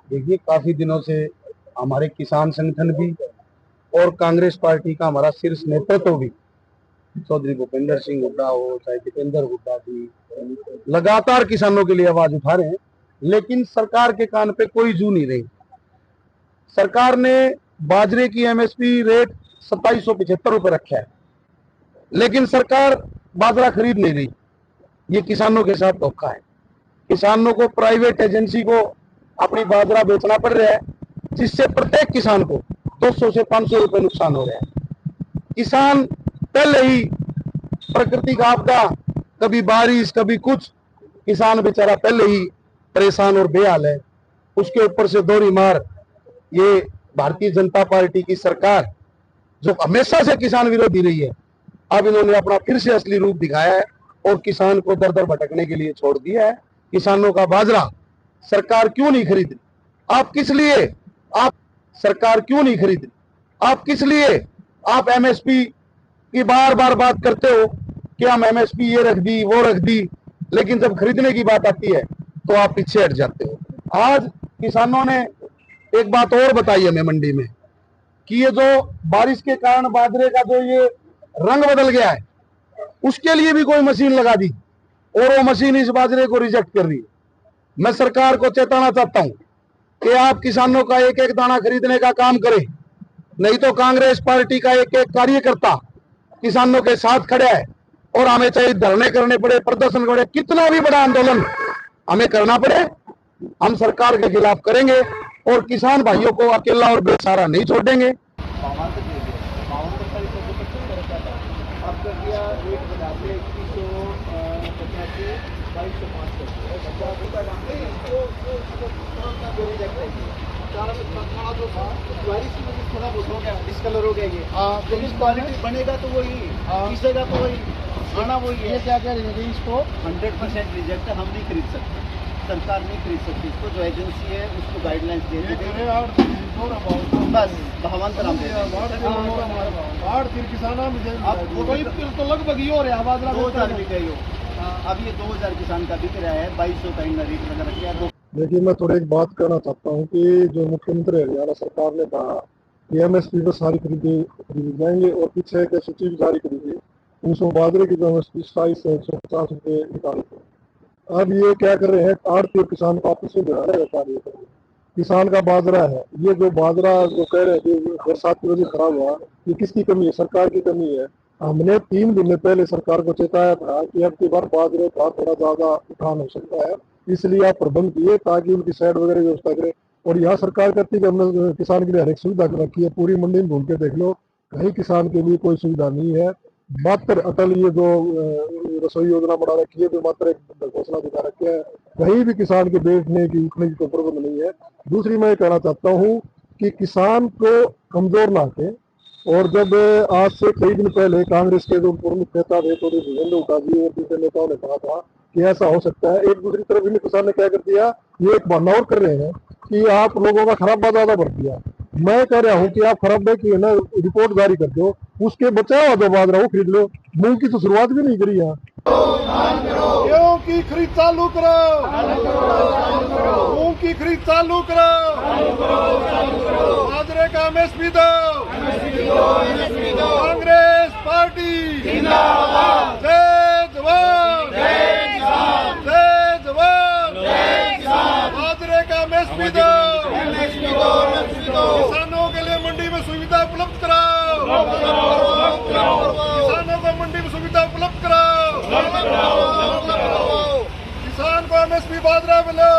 देखिए, काफी दिनों से हमारे किसान संगठन भी और कांग्रेस पार्टी का हमारा शीर्ष नेतृत्व भी, चौधरी भूपेंद्र सिंह हुड्डा हो चाहे दीपेंद्र हुड्डा भी, लगातार किसानों के लिए आवाज उठा रहे हैं, लेकिन सरकार के कान पे कोई जू नहीं रही। सरकार ने बाजरे की एमएसपी रेट 2775 रुपए रखा है, लेकिन सरकार बाजरा खरीद नहीं रही। ये किसानों के साथ धोखा है। किसानों को प्राइवेट एजेंसी को अपनी बाजरा बेचना पड़ रहा है, जिससे प्रत्येक किसान को 200 से 500 रुपए नुकसान हो रहा है। किसान पहले ही प्राकृतिक आपदा, कभी बारिश कभी कुछ, किसान बेचारा पहले ही परेशान और बेहाल है। उसके ऊपर से दोहरी मार ये भारतीय जनता पार्टी की सरकार, जो हमेशा से किसान विरोधी रही है, अब इन्होंने अपना फिर से असली रूप दिखाया है और किसान को दर दर भटकने के लिए छोड़ दिया है। किसानों का बाजरा सरकार क्यों नहीं खरीद रही? आप किस लिए? आप सरकार क्यों नहीं खरीद रही? आप किस लिए? आप एमएसपी की बार बार बात करते हो कि हम एमएसपी ये रख दी वो रख दी, लेकिन जब खरीदने की बात आती है तो आप पीछे हट जाते हो। आज किसानों ने एक बात और बताई हमें मंडी में कि ये जो बारिश के कारण बाजरे का जो ये रंग बदल गया है, उसके लिए भी कोई मशीन लगा दी और वो मशीन इस बाजरे को रिजेक्ट कर रही है। मैं सरकार को चेताना चाहता हूं कि आप किसानों का एक एक दाना खरीदने का काम करें, नहीं तो कांग्रेस पार्टी का एक एक कार्यकर्ता किसानों के साथ खड़ा है और हमें चाहे धरने करने पड़े, प्रदर्शन पड़े, कितना भी बड़ा आंदोलन हमें करना पड़े, हम सरकार के खिलाफ करेंगे और किसान भाइयों को अकेला और बेसहारा नहीं छोड़ेंगे। थोड़ा बहुत हो गया, डिस्कलर हो गया ये। लेकिन क्वालिटी बनेगा तो वही, पीसेगा तो वही, खाना वही है। क्या कह रहे हैं इसको 100% रिजेक्ट है, हम नहीं खरीद सकते, सरकार नहीं खरीद सकती इसको। जो एजेंसी है उसको गाइडलाइंस दे दी बस भावांतर तो लगभग ही हो रहा है। 2000 भी गई हो, अब ये 2000 किसान का बिक रहा है, 2200 का इनका रेट लगा रखा है। देखिए, मैं थोड़ी एक बात कहना चाहता हूँ कि जो मुख्यमंत्री हरियाणा सरकार ने कहा कि एमएसपी पर सारी खरीदी जाएंगे और पीछे एक सूची भी जारी करी थी, उनसो बाजरे की जो एमएसपी 27 से 150 रुपये निकाली थी। अब ये क्या कर रहे हैं, आड़ती और किसान को आपस में भिड़ाने का कार्य कर रहे हैं। किसान का बाजरा है, ये जो बाजरा जो कह रहे हैं कि बरसात की वजह से खराब हुआ, ये किसकी कमी है? सरकार की कमी है। हमने 3 दिन पहले सरकार को चेताया था कि अब की बार बाजरे का थोड़ा ज्यादा उठान हो सकता है, इसलिए आप प्रबंध किए ताकि उनकी साइड वगैरह व्यवस्था करें। और यहाँ सरकार कहती है कि हमने किसान के लिए हर एक सुविधा रखी है। पूरी मंडी में घूम के देख लो, कहीं किसान के लिए कोई सुविधा नहीं है। मात्र अटल ये जो रसोई योजना बना रखी है, तो मात्र एक घोषणा दिखा रखी है, कहीं भी किसान के बैठने की उठने की कोई प्रबंध नहीं है। दूसरी मैं कहना चाहता हूँ कि किसान को कमजोर ना के, और जब आज से कई दिन पहले कांग्रेस के जो प्रमुख नेता थे, तो भूपेंद्र हुड्डा जी और दूसरे नेताओं ने कहा था कि ऐसा हो सकता है, एक दूसरी तरफ इन किसान ने क्या कर दिया, ये एक बहाना और कर रहे हैं कि आप लोगों का खराब ज्यादा भर दिया। मैं कह रहा हूँ कि आप खराब की ना रिपोर्ट जारी कर दो, उसके बचा हुआ जो बाजरा वो खरीद लो। मूंग की तो शुरुआत भी नहीं करी यहाँ। गेहूं की खरीद चालू करो, मूंग की खरीद चालू करो, बाजरे का एमएसपी दो, कांग्रेस पार्टी जिंदाबाद। जय जवान, जय जवान, बाजरे का एमएसपी दो, किसानों के लिए मंडी में सुविधा उपलब्ध कराओ, किसानों को मंडी में सुविधा उपलब्ध कराओ, किसान को एमएसपी बाजरा मिलो।